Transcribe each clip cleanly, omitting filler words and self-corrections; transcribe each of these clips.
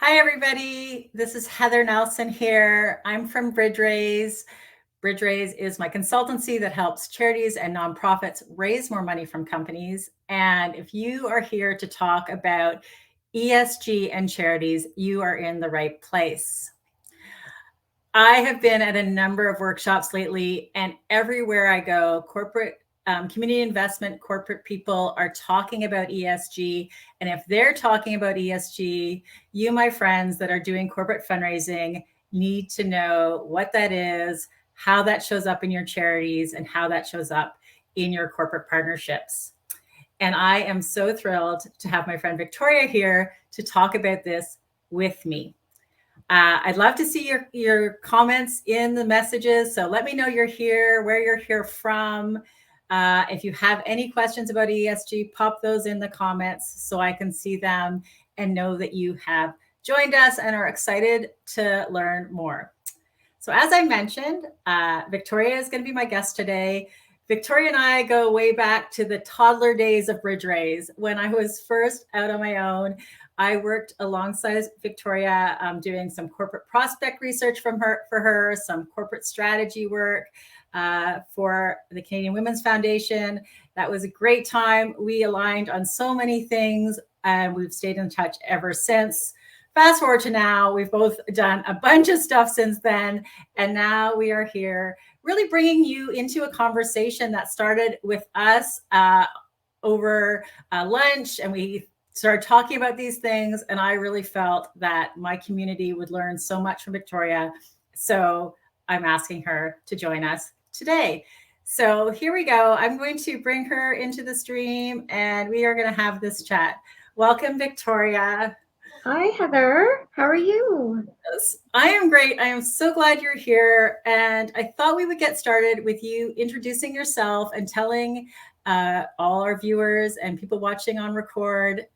Hi, everybody. This is Heather Nelson here. I'm from BridgeRaise. BridgeRaise is my consultancy that helps charities and nonprofits raise more money from companies. And if you are here to talk about ESG and charities, you are in the right place. I have been at a number of workshops lately, and everywhere I go, community investment, corporate people are talking about ESG. And if they're talking about ESG, you, my friends that are doing corporate fundraising, need to know what that is, how that shows up in your charities, and how that shows up in your corporate partnerships. And I am so thrilled to have my friend Victoria here to talk about this with me. I'd love to see your comments in the messages. So let me know you're here, where you're here from. If you have any questions about ESG, pop those in the comments so I can see them and know that you have joined us and are excited to learn more. So as I mentioned, Victoria is going to be my guest today. Victoria and I go way back to the toddler days of BridgeRaise. When I was first out on my own, I worked alongside Victoria doing some corporate prospect research for her, some corporate strategy work for the Canadian Women's Foundation. That was a great time. We aligned on so many things, and we've stayed in touch ever since. Fast forward to now, we've both done a bunch of stuff since then, and now we are here really bringing you into a conversation that started with us over lunch, and we started talking about these things, and I really felt that my community would learn so much from Victoria. So I'm asking her to join us today. So here we go. I'm going to bring her into the stream, and we are going to have this chat. Welcome, Victoria. Hi, Heather. How are you? Yes, I am great. I am so glad you're here. And I thought we would get started with you introducing yourself and telling all our viewers and people watching on record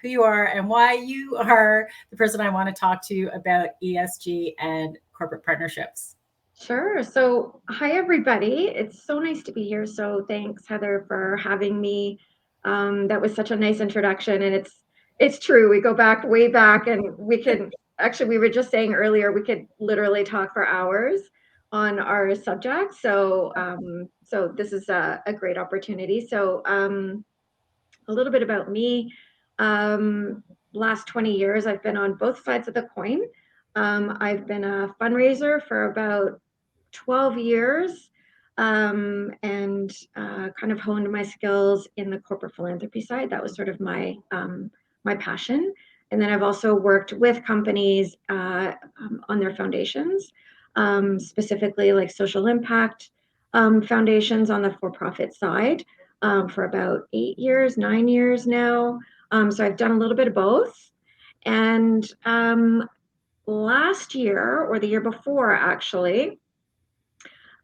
who you are and why you are the person I want to talk to about ESG and corporate partnerships. Sure. So, hi, everybody. It's so nice to be here. So, thanks, Heather, for having me. That was such a nice introduction, and it's true. We go back way back, and we were just saying earlier we could literally talk for hours on our subject. So this is a great opportunity. So, a little bit about me. Last 20 years, I've been on both sides of the coin. I've been a fundraiser for about 12 years and kind of honed my skills in the corporate philanthropy side. That was sort of my passion. And then I've also worked with companies on their foundations, specifically like social impact foundations on the for-profit side for about 8 years, 9 years now. So I've done a little bit of both. And last year, or the year before actually,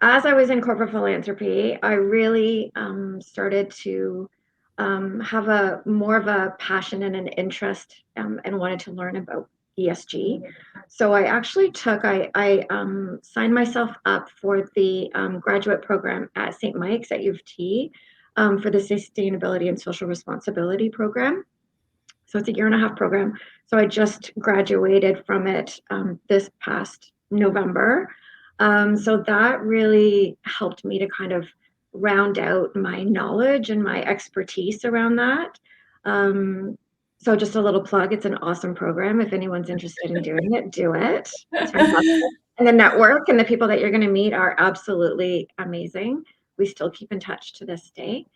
as I was in corporate philanthropy, I really started to have more of a passion and an interest and wanted to learn about ESG. So I actually I signed myself up for the graduate program at St. Mike's at U of T for the Sustainability and Social Responsibility program. So it's a 1.5 year program. So I just graduated from it this past November. So that really helped me to kind of round out my knowledge and my expertise around that. So just a little plug, it's an awesome program. If anyone's interested in doing it, do it. It's fantastic. And the network and the people that you're going to meet are absolutely amazing. We still keep in touch to this day.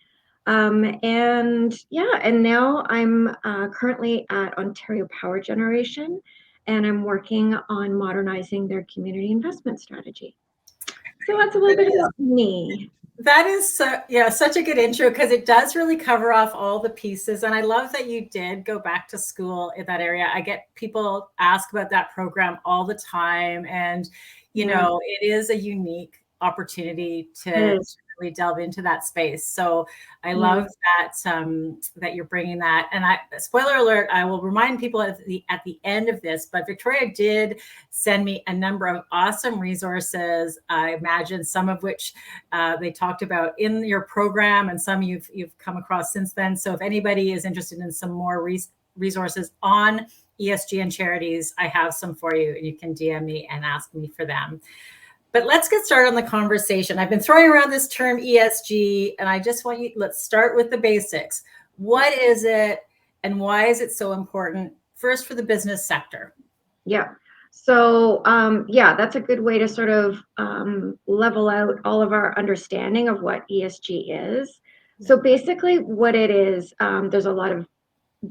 And now I'm currently at Ontario Power Generation, and I'm working on modernizing their community investment strategy. So that's a little bit about me. That is such a good intro because it does really cover off all the pieces. And I love that you did go back to school in that area. I get people ask about that program all the time. And, you know, it is a unique opportunity to really delve into that space. So I love that that you're bringing that. And spoiler alert, I will remind people at the end of this, but Victoria did send me a number of awesome resources. I imagine some of which they talked about in your program, and some you've come across since then. So if anybody is interested in some more resources on ESG and charities, I have some for you, and you can DM me and ask me for them. But let's get started on the conversation. I've been throwing around this term ESG, and I just want you, let's start with the basics. What is it, and why is it so important? First, for the business sector. Yeah. So, that's a good way to sort of level out all of our understanding of what ESG is. So basically what it is, there's a lot of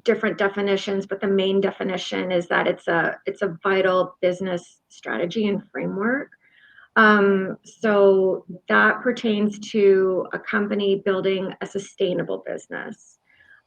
different definitions, but the main definition is that it's a vital business strategy and framework. So that pertains to a company building a sustainable business.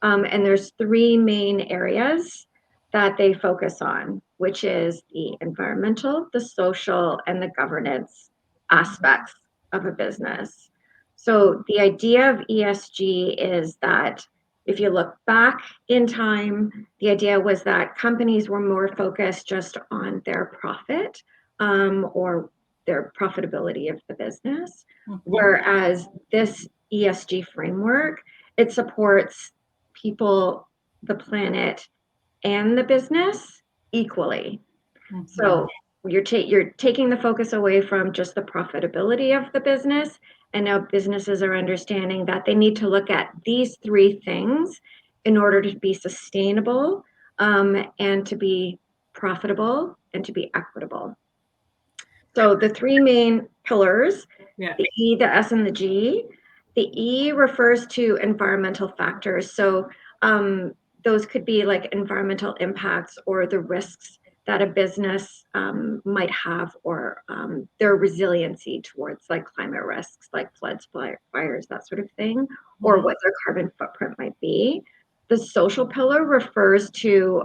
And there's three main areas that they focus on, which is the environmental, the social, and the governance aspects of a business. So the idea of ESG is that if you look back in time, the idea was that companies were more focused just on their profit, or their profitability of the business. Whereas this ESG framework, it supports people, the planet, and the business equally. So you're taking the focus away from just the profitability of the business, and now businesses are understanding that they need to look at these three things in order to be sustainable, and to be profitable and to be equitable. So the three main pillars, the E, the S, and the G. The E refers to environmental factors. So those could be like environmental impacts or the risks that a business might have, or their resiliency towards like climate risks, like floods, fires, that sort of thing, or what their carbon footprint might be. The social pillar refers to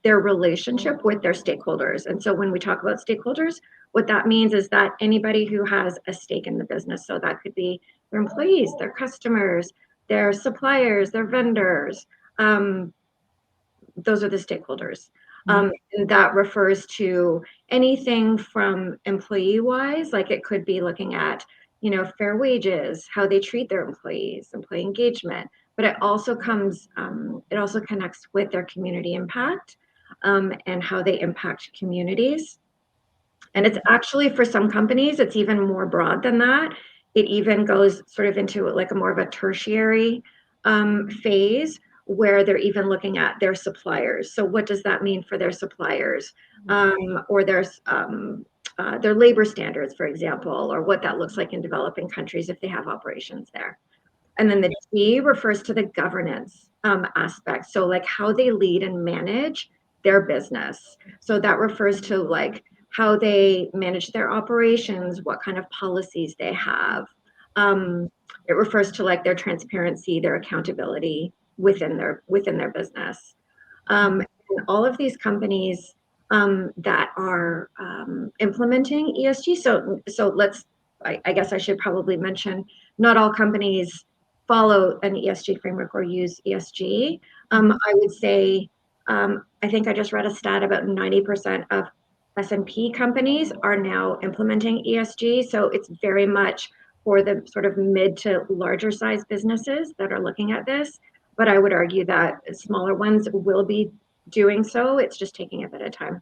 their relationship with their stakeholders. And so when we talk about stakeholders, what that means is that anybody who has a stake in the business, so that could be their employees, their customers, their suppliers, their vendors, those are the stakeholders. And that refers to anything from employee-wise, like it could be looking at, fair wages, how they treat their employees, employee engagement, but it also connects with their community impact, and how they impact communities. And it's actually, for some companies, it's even more broad than that. It even goes sort of into like a more of a tertiary phase, where they're even looking at their suppliers. So what does that mean for their suppliers, or their labor standards, for example, or what that looks like in developing countries if they have operations there. And then the G refers to the governance aspect. So like how they lead and manage their business. So that refers to like how they manage their operations, what kind of policies they have. It refers to like their transparency, their accountability within their business. And all of these companies that are implementing ESG. So I guess I should probably mention, not all companies follow an ESG framework or use ESG. I would say, I think I just read a stat about 90% of S&P companies are now implementing ESG. So it's very much for the sort of mid to larger size businesses that are looking at this. But I would argue that smaller ones will be doing so. It's just taking a bit of time.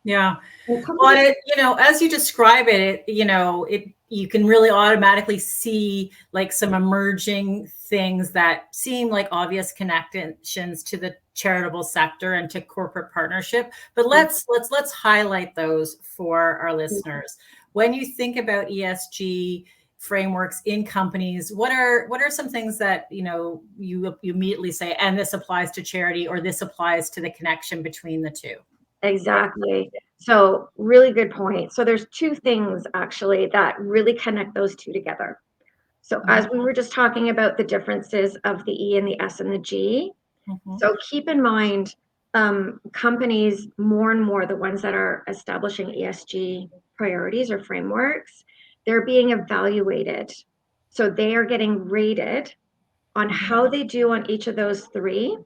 Yeah. Well, as you describe it, you can really automatically see like some emerging things that seem like obvious connections to the charitable sector and to corporate partnership. But let's highlight those for our listeners. When you think about ESG frameworks in companies, what are some things that you immediately say, and this applies to charity, or this applies to the connection between the two? Exactly. So really good point. So there's two things actually that really connect those two together. So as we were just talking about the differences of the E and the S and the G, so keep in mind, companies more and more, the ones that are establishing ESG priorities or frameworks, they're being evaluated. So they are getting rated on how they do on each of those three.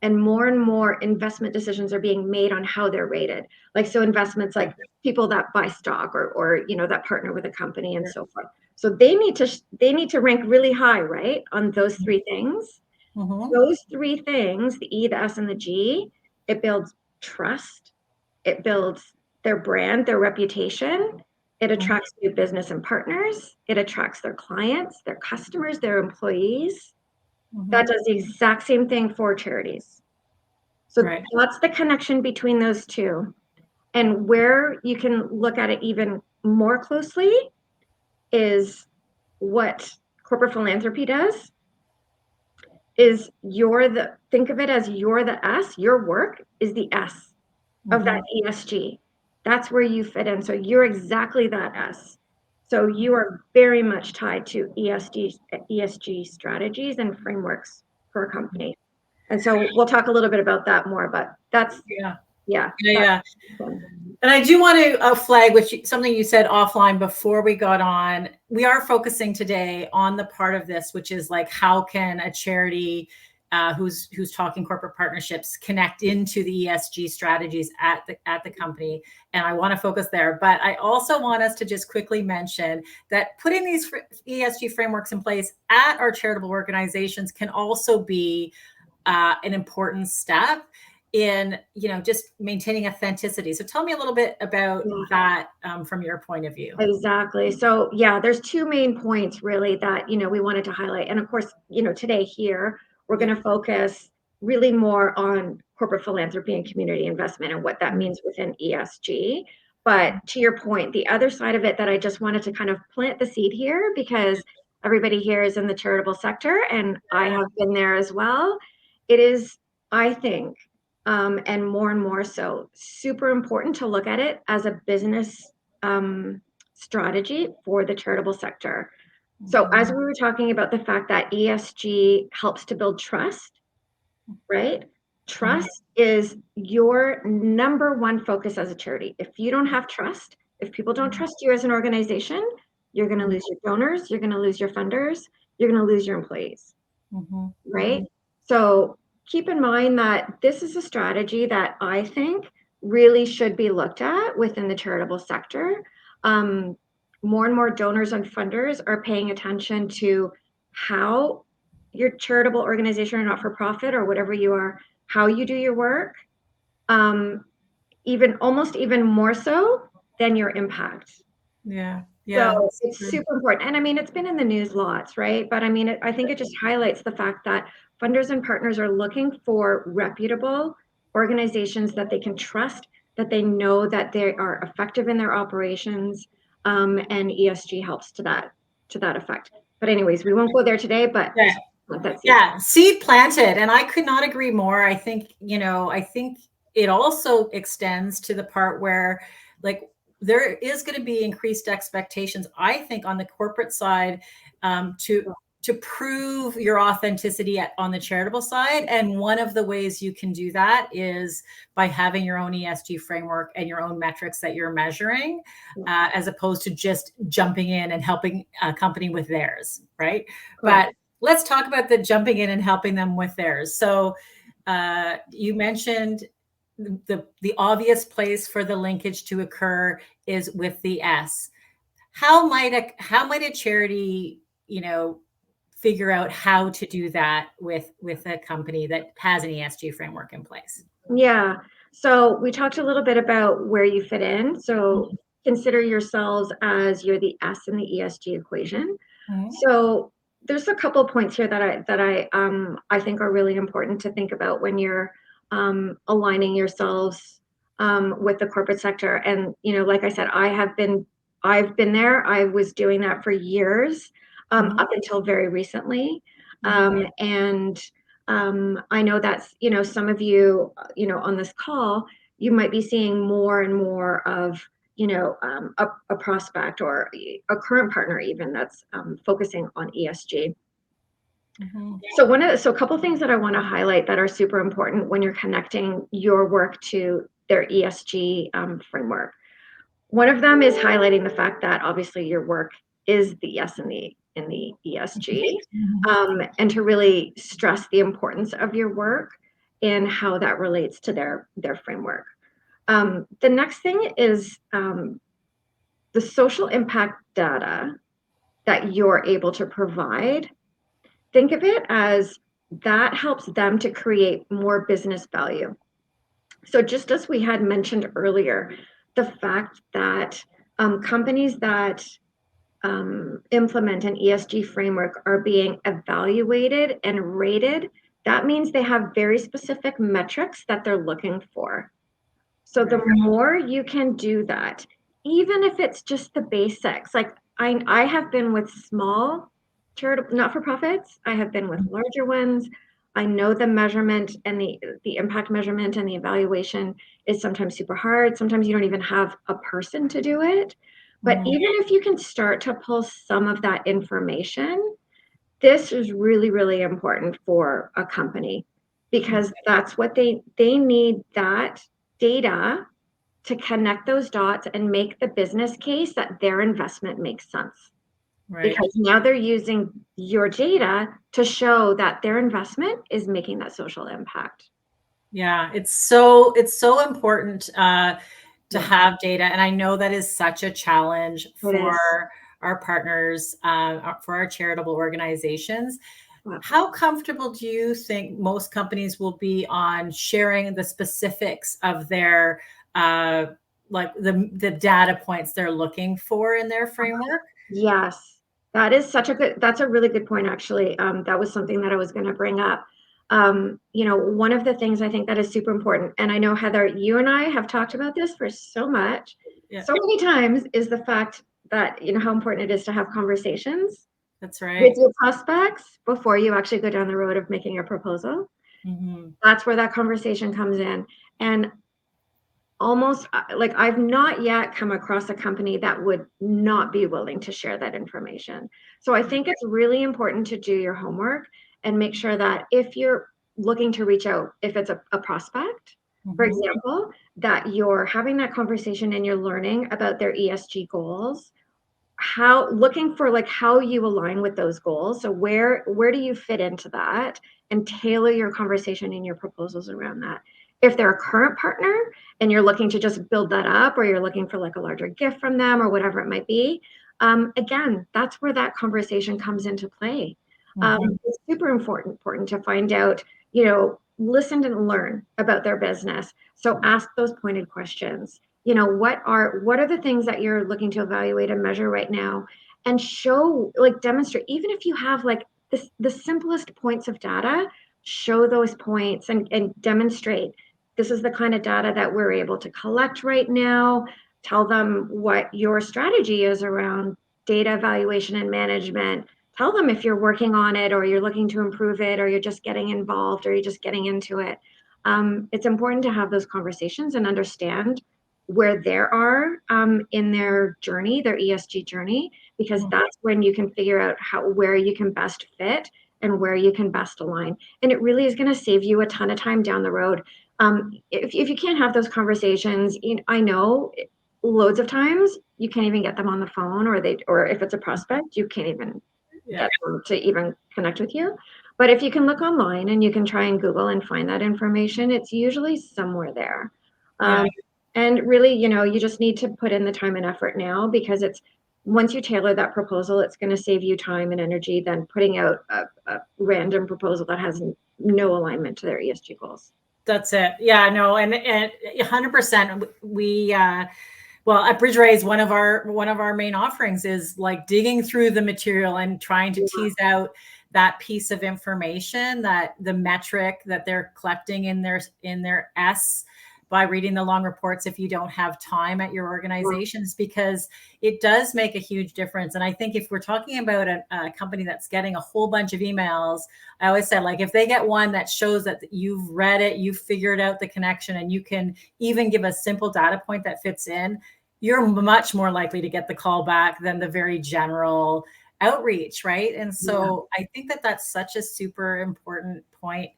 And more investment decisions are being made on how they're rated. Like, so investments like people that buy stock or that partner with a company and so forth. So they need to rank really high, right, on those three things. Those three things, the E, the S, and the G, it builds trust, it builds their brand, their reputation, it attracts new business and partners, it attracts their clients, their customers, their employees. That does the exact same thing for charities. So Right. that's the connection between those two. And where you can look at it even more closely is what corporate philanthropy does is think of it as you're the S, your work is the S of that ESG. That's where you fit in. So you're exactly that S. So you are very much tied to ESG strategies and frameworks for a company. And so we'll talk a little bit about that more, but that's, yeah. And I do want to flag something you said offline before we got on. We are focusing today on the part of this, which is like, how can a charity who's talking corporate partnerships connect into the ESG strategies at the company? And I want to focus there, but I also want us to just quickly mention that putting these ESG frameworks in place at our charitable organizations can also be an important step in, just maintaining authenticity. So tell me a little bit about that from your point of view. Exactly. So yeah, there's two main points really that, we wanted to highlight. And of course, today here, we're going to focus really more on corporate philanthropy and community investment and what that means within ESG. But to your point, the other side of it that I just wanted to kind of plant the seed here, because everybody here is in the charitable sector and I have been there as well. It is, I think, and more so, super important to look at it as a business strategy for the charitable sector. So as we were talking about the fact that ESG helps to build trust, right? Trust is your number one focus as a charity. If you don't have trust, if people don't trust you as an organization, you're going to lose your donors, you're going to lose your funders, you're going to lose your employees, right? So keep in mind that this is a strategy that I think really should be looked at within the charitable sector. More and more donors and funders are paying attention to how your charitable organization or not-for-profit or whatever you are, how you do your work, almost even more so than your impact. Yeah. So it's super important. And I mean, it's been in the news lots, right? But I mean, I think it just highlights the fact that funders and partners are looking for reputable organizations that they can trust, that they know that they are effective in their operations, and ESG helps to that effect. But anyways, we won't go there today, but seed planted. And I could not agree more. I think, I think it also extends to the part where like there is going to be increased expectations, I think, on the corporate side to prove your authenticity on the charitable side. And one of the ways you can do that is by having your own ESG framework and your own metrics that you're measuring, as opposed to just jumping in and helping a company with theirs, right? But let's talk about the jumping in and helping them with theirs. So you mentioned the obvious place for the linkage to occur is with the S. How might a charity, figure out how to do that with a company that has an ESG framework in place? Yeah. So we talked a little bit about where you fit in. So consider yourselves as you're the S in the ESG equation. So there's a couple of points here that I think are really important to think about when you're aligning yourselves with the corporate sector. And like I said, I've been there. I was doing that for years, up until very recently. And I know that's some of you on this call, you might be seeing more and more of a prospect or a current partner even that's focusing on ESG. So a couple things that I want to highlight that are super important when you're connecting your work to their ESG framework. One of them is highlighting the fact that obviously your work is the S in the ESG, and to really stress the importance of your work and how that relates to their framework. The next thing is the social impact data that you're able to provide. Think of it as that helps them to create more business value. So just as we had mentioned earlier, the fact that companies that implement an ESG framework are being evaluated and rated, that means they have very specific metrics that they're looking for. So the Right. more you can do that, even if it's just the basics, like I have been with small charitable not-for-profits, I have been with larger ones. I know the measurement and the impact measurement and the evaluation is sometimes super hard. Sometimes you don't even have a person to do it. But Mhm. even if you can start to pull some of that information, this is really, really important for a company because that's what they need, that data to connect those dots and make the business case that their investment makes sense. Right. Because now they're using your data to show that their investment is making that social impact. Yeah, it's so important to Yeah, have data, and I know that is such a challenge it for is. our partners, for our charitable organizations. Yeah. How comfortable do you think most companies will be on sharing the specifics of their uh, like the data points they're looking for in their framework? Yes, that's a really good point, actually. That was something that I was going to bring up. One of the things I think that is super important, and I know, Heather, you and I have talked about this for Yeah, so many times, is the fact that, how important it is to have conversations that's with right. your prospects before you actually go down the road of making a proposal. Hmm. That's where that conversation comes in. And almost like I've not yet come across a company that would not be willing to share that information. So I think it's really important to do your homework and make sure that if you're looking to reach out, if it's a prospect, for Hmm. example, that you're having that conversation and you're learning about their ESG goals, how looking for like how you align with those goals. So where do you fit into that, and tailor your conversation and your proposals around that. If they're a current partner and you're looking to just build that up, or you're looking for like a larger gift from them or whatever it might be, again, that's where that conversation comes into play. Hmm. It's super important to find out, listen and learn about their business. So ask those pointed questions. What are the things that you're looking to evaluate and measure right now, and show, like, demonstrate, even if you have like the simplest points of data, show those points and demonstrate this is the kind of data that we're able to collect right now. Tell them what your strategy is around data evaluation and management. Tell them if you're working on it, or you're looking to improve it, or you're just getting involved, or you're just getting into it. It's important to have those conversations and understand where they are in their journey, their ESG journey, because that's when you can figure out where you can best fit and where you can best align. And it really is going to save you a ton of time down the road. If you can't have those conversations, I know loads of times you can't even get them on the phone, or if it's a prospect, you can't even Yeah. get them to even connect with you. But if you can look online and you can try and Google and find that information, it's usually somewhere there. Yeah. And really, you just need to put in the time and effort now, because once you tailor that proposal, it's going to save you time and energy than putting out a random proposal that has no alignment to their ESG goals. That's it. Yeah, no, and 100%. Well, at Bridge Raise, one of our main offerings is like digging through the material and trying to Yeah. tease out that piece of information, that the metric that they're collecting in their S by reading the long reports if you don't have time at your organizations, because it does make a huge difference. And I think if we're talking about a company that's getting a whole bunch of emails, I always said, like, if they get one that shows that you've read it, you've figured out the connection, and you can even give a simple data point that fits in, you're much more likely to get the call back than the very general outreach, right? And Yeah. so I think that that's such a super important point.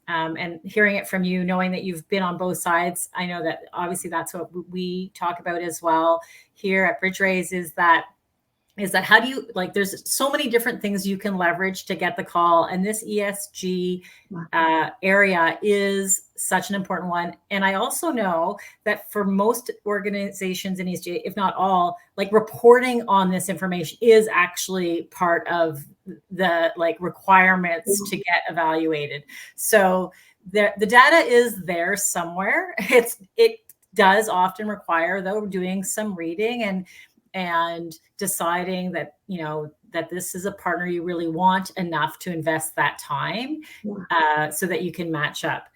And hearing it from you, knowing that you've been on both sides, I know that obviously that's what we talk about as well here at Bridge Raise, is that how do you, like, there's so many different things you can leverage to get the call, and this ESG area is such an important one. And I also know that for most organizations in ESG, if not all, like, reporting on this information is actually part of the like requirements to get evaluated. So the data is there somewhere. It does often require, though, doing some reading and deciding that, that this is a partner you really want enough to invest that time, so that you can match up.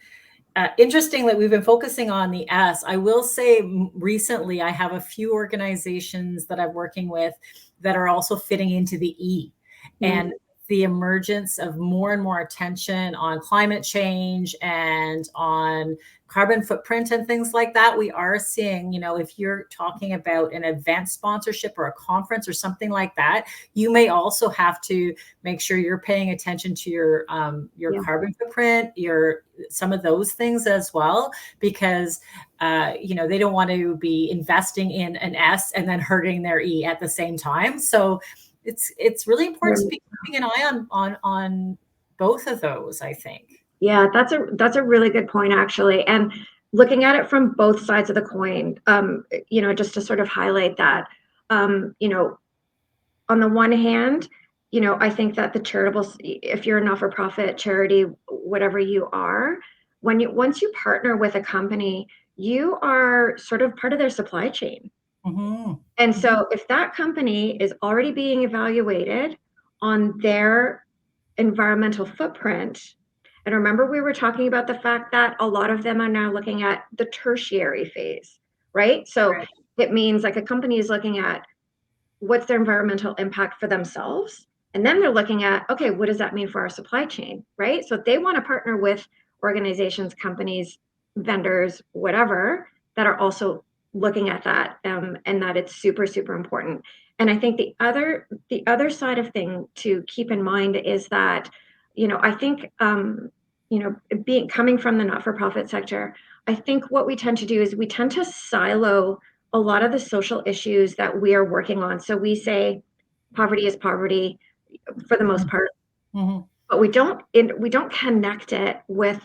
Interestingly, we've been focusing on the S. I will say recently, I have a few organizations that I'm working with that are also fitting into the E. And the emergence of more and more attention on climate change and on carbon footprint and things like that, we are seeing, if you're talking about an event sponsorship or a conference or something like that, you may also have to make sure you're paying attention to your carbon footprint, some of those things as well, because they don't want to be investing in an S and then hurting their E at the same time. So it's really important to be keeping an eye on both of those, I think. Yeah, that's a really good point, actually. And looking at it from both sides of the coin, just to sort of highlight that, on the one hand, I think that the charitable, if you're a not-for-profit charity, whatever you are, once you partner with a company, you are sort of part of their supply chain. And so if that company is already being evaluated on their environmental footprint, and remember, we were talking about the fact that a lot of them are now looking at the tertiary phase, right? So it means like a company is looking at what's their environmental impact for themselves. And then they're looking at, okay, what does that mean for our supply chain, right? So if they want to partner with organizations, companies, vendors, whatever, that are also looking at that, and that it's super, super important. And I think the other side of thing to keep in mind is that, I think, coming from the not-for-profit sector, I think what we tend to do is we tend to silo a lot of the social issues that we are working on. So we say poverty is poverty for the most part, but we don't connect it with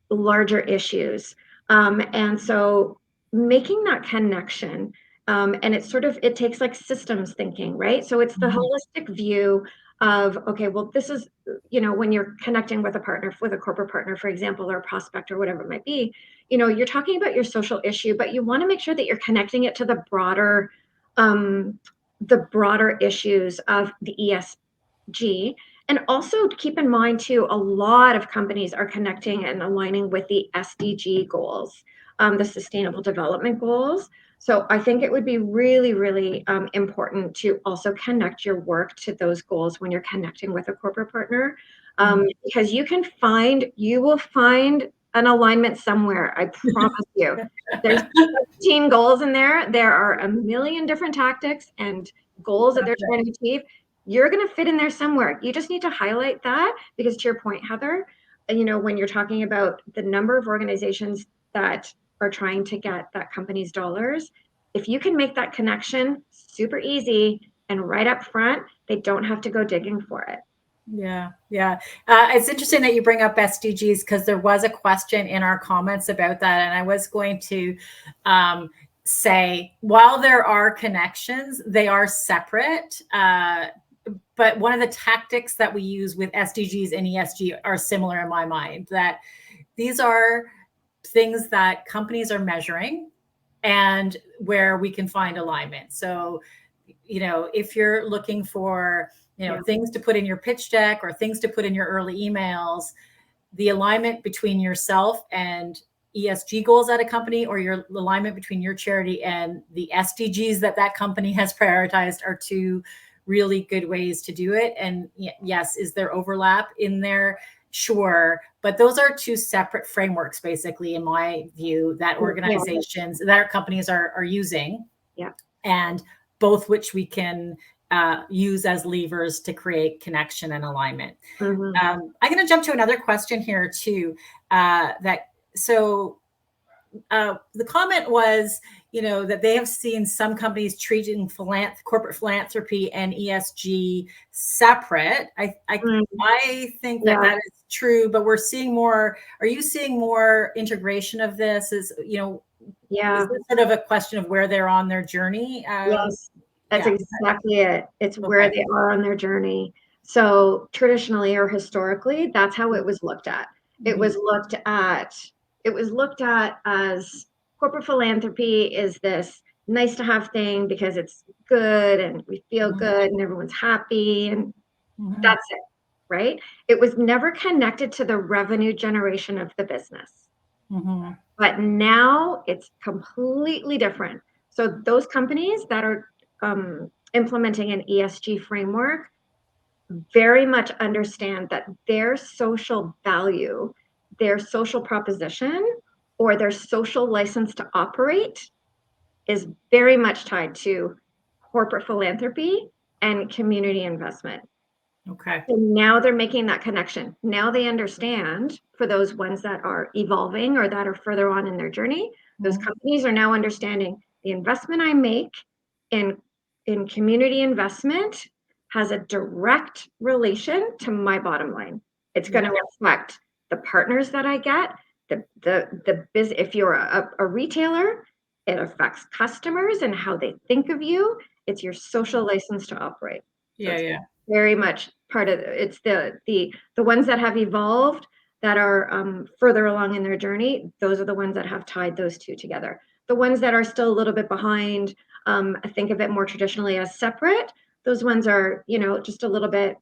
larger issues. And so making that connection, and it takes like systems thinking, right? So it's the holistic view of, okay, well, this is, when you're connecting with a partner, with a corporate partner, for example, or a prospect or whatever it might be, you're talking about your social issue, but you want to make sure that you're connecting it to the broader issues of the ESG. And also keep in mind too, a lot of companies are connecting and aligning with the SDG goals, the Sustainable Development Goals. So I think it would be really, really important to also connect your work to those goals when you're connecting with a corporate partner, because you will find an alignment somewhere. I promise you. There's 15 goals in there. There are a million different tactics and goals that they're trying to achieve. You're going to fit in there somewhere. You just need to highlight that, because to your point, Heather, when you're talking about the number of organizations that are trying to get that company's dollars, if you can make that connection super easy and right up front, they don't have to go digging for it. Yeah. It's interesting that you bring up SDGs, because there was a question in our comments about that. And I was going to say, while there are connections, they are separate. But one of the tactics that we use with SDGs and ESG are similar in my mind, that these are things that companies are measuring and where we can find alignment. So, if you're looking for, things to put in your pitch deck or things to put in your early emails, the alignment between yourself and ESG goals at a company, or your alignment between your charity and the SDGs that company has prioritized, are two really good ways to do it. And yes, is there overlap in there? Sure. But those are two separate frameworks, basically, in my view, that organizations, that our companies are using. Yeah. And both which we can use as levers to create connection and alignment. I'm going to jump to another question here too. The comment was, that they have seen some companies treating corporate philanthropy and ESG separate. I think that is true, but we're seeing more. Are you seeing more integration of this? Is this sort of a question of where they're on their journey? Yes, that's exactly it. It's where they are on their journey. So traditionally or historically, that's how it was looked at. It was looked at as corporate philanthropy is this nice to have thing because it's good and we feel good and everyone's happy and that's it, right? It was never connected to the revenue generation of the business. But now it's completely different. So those companies that are implementing an ESG framework very much understand that their social value, their social proposition, or their social license to operate is very much tied to corporate philanthropy and community investment. Okay. And now they're making that connection. Now they understand for those ones that are evolving or that are further on in their journey, those companies are now understanding the investment I make in community investment has a direct relation to my bottom line. It's going to affect the partners that I get, the business. If you're a retailer, it affects customers and how they think of you. It's your social license to operate. So very much part of it's the ones that have evolved that are further along in their journey. Those are the ones that have tied those two together. The ones that are still a little bit behind, I think of it more traditionally as separate. Those ones are, just a little bit,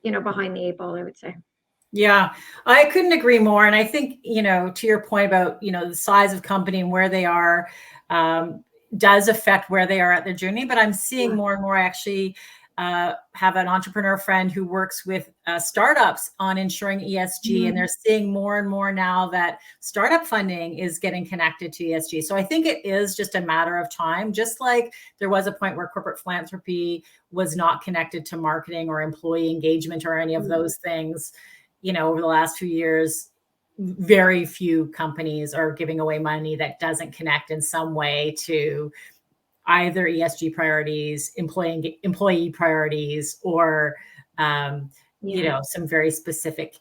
behind the eight ball, I would say. Yeah, I couldn't agree more. And I think, to your point about, the size of company and where they are does affect where they are at their journey. But I'm seeing more and more actually have an entrepreneur friend who works with startups on ensuring ESG, and they're seeing more and more now that startup funding is getting connected to ESG. So I think it is just a matter of time, just like there was a point where corporate philanthropy was not connected to marketing or employee engagement or any of those things. Over the last few years, very few companies are giving away money that doesn't connect in some way to either ESG priorities, employee priorities, or some very specific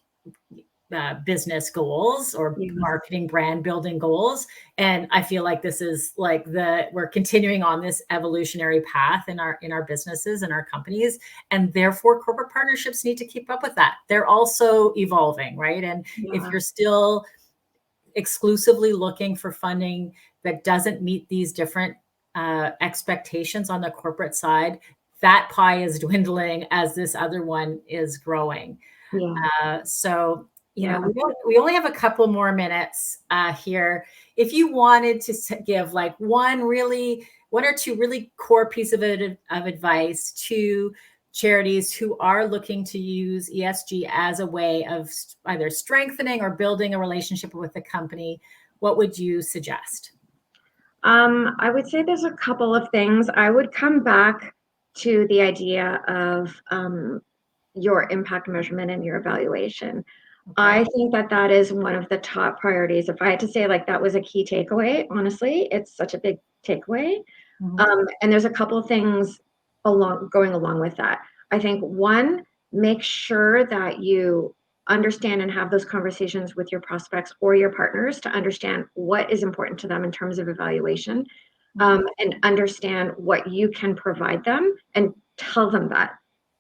business goals or marketing brand building goals. And I feel like this is like we're continuing on this evolutionary path in our businesses and our companies, and therefore corporate partnerships need to keep up with that. They're also evolving, right? And if you're still exclusively looking for funding that doesn't meet these different expectations on the corporate side, that pie is dwindling as this other one is growing. So we only have a couple more minutes here. If you wanted to give like one or two really core piece of advice to charities who are looking to use ESG as a way of either strengthening or building a relationship with the company, what would you suggest? I would say there's a couple of things. I would come back to the idea of your impact measurement and your evaluation. I think that is one of the top priorities. If I had to say like that was a key takeaway, honestly, it's such a big takeaway. And there's a couple of things going along with that. I think one, make sure that you understand and have those conversations with your prospects or your partners to understand what is important to them in terms of evaluation, and understand what you can provide them and tell them that.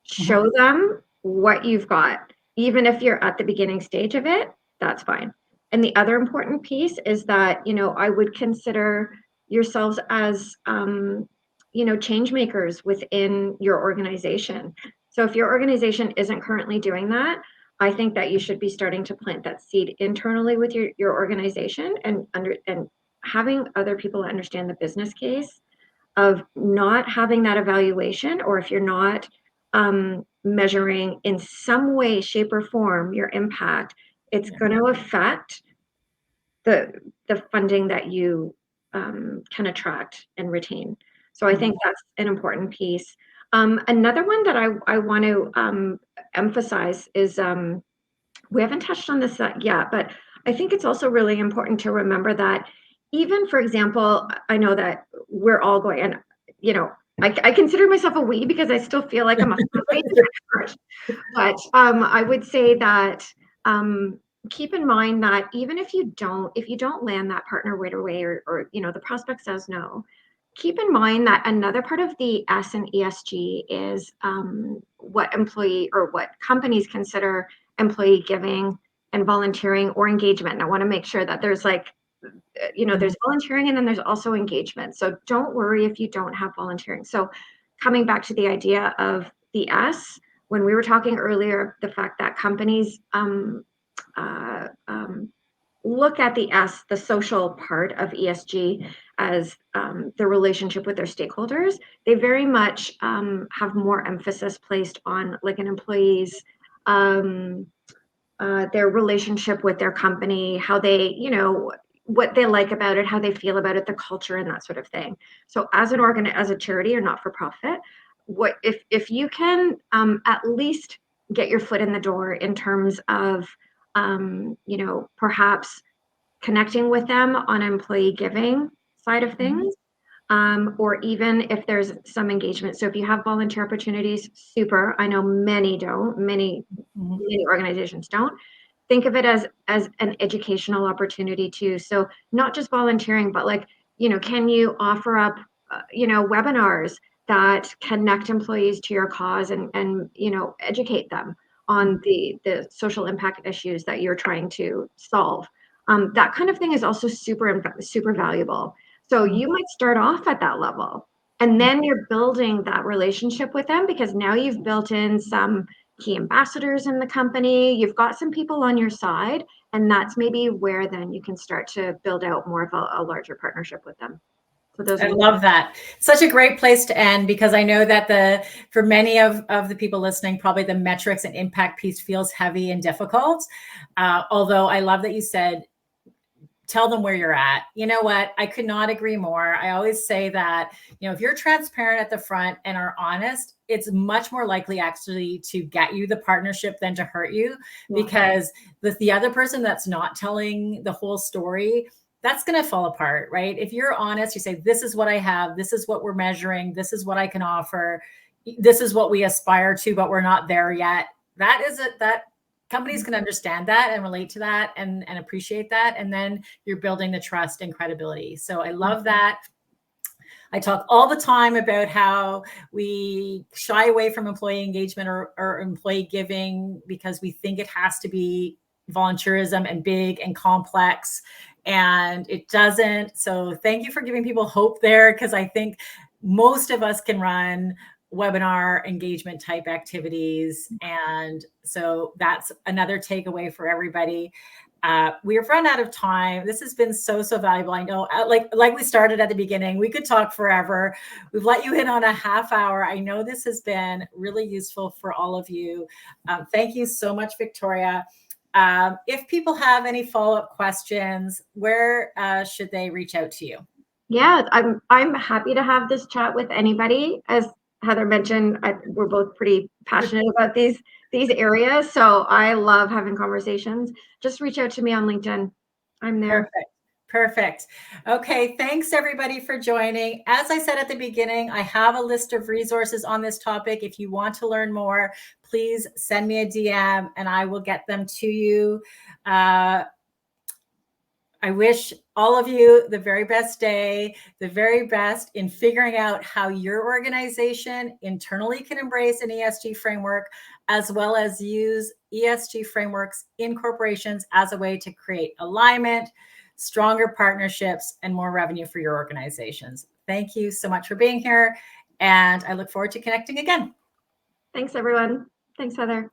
Show them what you've got. Even if you're at the beginning stage of it, that's fine. And the other important piece is that, I would consider yourselves as, change makers within your organization. So if your organization isn't currently doing that, I think that you should be starting to plant that seed internally with your organization and having other people understand the business case of not having that evaluation, or if you're not measuring in some way, shape, or form your impact, it's going to affect the funding that you can attract and retain. So I think that's an important piece. Another one that I want to emphasize is we haven't touched on this yet, but I think it's also really important to remember that even, for example, I know that we're all going, and I consider myself a we because I still feel like I'm a expert. But I would say that keep in mind that even if you don't land that partner right away, or the prospect says no, keep in mind that another part of the S in ESG is what employee or what companies consider employee giving and volunteering or engagement. And I want to make sure that there's like, there's volunteering and then there's also engagement. So don't worry if you don't have volunteering. So coming back to the idea of the S, when we were talking earlier, the fact that companies look at the S, the social part of ESG, as the relationship with their stakeholders, they very much have more emphasis placed on like an employee's their relationship with their company, how they, what they like about it, how they feel about it, the culture and that sort of thing. So as as a charity or not for profit, what if you can at least get your foot in the door in terms of perhaps connecting with them on employee giving side of things, or even if there's some engagement. So if you have volunteer opportunities, super. I know many don't, many organizations don't. Think of it as an educational opportunity too. So not just volunteering, but like, can you offer up, webinars that connect employees to your cause and educate them on the social impact issues that you're trying to solve. That kind of thing is also super valuable. So you might start off at that level and then you're building that relationship with them because now you've built in some key ambassadors in the company. You've got some people on your side, and that's maybe where then you can start to build out more of a larger partnership with them. So I love that. Such a great place to end, because I know that for many of the people listening, probably the metrics and impact piece feels heavy and difficult. Although I love that you said, tell them where you're at. You know what? I could not agree more. I always say that, if you're transparent at the front and are honest, it's much more likely actually to get you the partnership than to hurt you, because the other person that's not telling the whole story, that's going to fall apart, right? If you're honest, you say, this is what I have, this is what we're measuring, this is what I can offer, this is what we aspire to, but we're not there yet. That companies can understand that and relate to that and appreciate that. And then you're building the trust and credibility. So I love that. I talk all the time about how we shy away from employee engagement or employee giving because we think it has to be volunteerism and big and complex, and it doesn't. So thank you for giving people hope there, because I think most of us can run webinar engagement type activities. And so that's another takeaway for everybody. We've run out of time. This has been so valuable. I know, like we started at the beginning, we could talk forever. We've let you in on a half hour. I know this has been really useful for all of you. Thank you so much, Victoria. If people have any follow-up questions, where should they reach out to you? Yeah, I'm happy to have this chat with anybody. As Heather mentioned, we're both pretty passionate about these areas. So I love having conversations. Just reach out to me on LinkedIn. I'm there. Perfect. Okay. Thanks everybody for joining. As I said at the beginning, I have a list of resources on this topic. If you want to learn more, please send me a DM and I will get them to you. I wish all of you the very best day, the very best in figuring out how your organization internally can embrace an ESG framework, as well as use ESG frameworks in corporations as a way to create alignment, stronger partnerships, and more revenue for your organizations. Thank you so much for being here, and I look forward to connecting again. Thanks, everyone. Thanks, Heather.